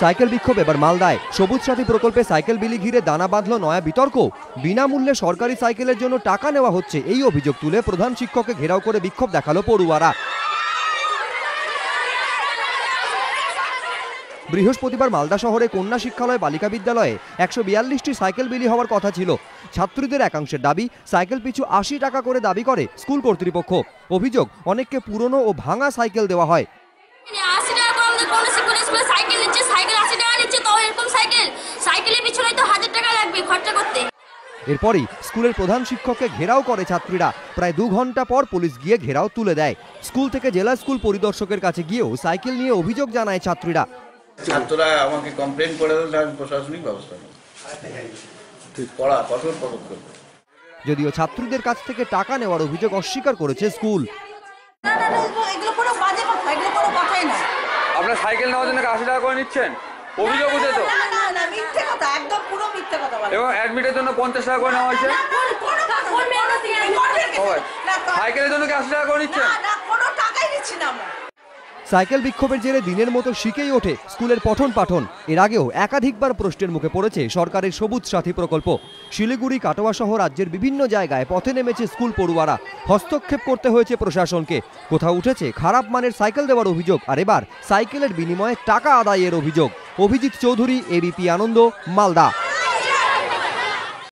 Cycle বিক্ষোভ এবার মালদায়। সবুজ সাথী প্রকল্পে সাইকেল বিলি ঘিরে দানা বাঁধল নয়া বিতর্ক। বিনামূল্যে সরকারি সাইকেলের জন্য টাকা নেওয়া হচ্ছে, এই অভিযোগ তুলে প্রধান শিক্ষককে ঘেরাও করে বিক্ষোভ দেখালো পড়ুয়ারা। বৃহস্পতিবার মালদা শহরে কন্যা শিক্ষালয় বালিকা বিদ্যালয়ে 142টি সাইকেল বিলি হওয়ার কথা ছিল। ছাত্রীদের একাংশের দাবি, সাইকেল পিছু 80 টাকা করে দাবি করে স্কুল কর্তৃপক্ষ। অভিযোগ, অনেককে পুরনো ও ভাঙা সাইকেল দেওয়া হয়। এরপরই স্কুলের প্রধান শিক্ষককে ঘেরাও করে ছাত্রীরা। প্রায় 2 ঘন্টা পর পুলিশ গিয়ে ঘেরাও তুলে দেয়। স্কুল থেকে জেলা স্কুল পরিদর্শকের কাছে গিয়েও সাইকেল নিয়ে অভিযোগ জানায় ছাত্রীরা। ছাত্ররা আমাকে কমপ্লেন করে দিলে আমি প্রশাসনিক ব্যবস্থা নেব, কড়া কঠোর পদক্ষেপ। যদিও ছাত্রীদের কাছ থেকে টাকা নেওয়ার অভিযোগ অস্বীকার করেছে স্কুল। আপনার সাইকেল নেওয়ার জন্য 80 টাকা করে নিচ্ছেন, অভিযোগ উঠে তো। এবং অ্যাডমিটের জন্য 50 টাকা করে নেওয়া হয়েছে। সাইকেলের জন্য কি 80 টাকা করে নিচ্ছেন? সাইকেল বিক্ষোভের জেরে দিনের মতো শিখেই ওঠে স্কুলের পঠন পাঠন। এর আগেও একাধিকবার প্রশ্নের মুখে পড়েছে সরকারের সবুজ সাথী প্রকল্প। শিলিগুড়ি, কাটোয়া সহ রাজ্যের বিভিন্ন জায়গায় পথে নেমেছে স্কুল পড়ুয়ারা। হস্তক্ষেপ করতে হয়েছে প্রশাসনকে। কোথাও উঠেছে খারাপ মানের সাইকেল দেওয়ার অভিযোগ, আর এবার সাইকেলের বিনিময়ে টাকা আদায়ের অভিযোগ। অভিজিৎ চৌধুরী, এবিপি আনন্দ, মালদা।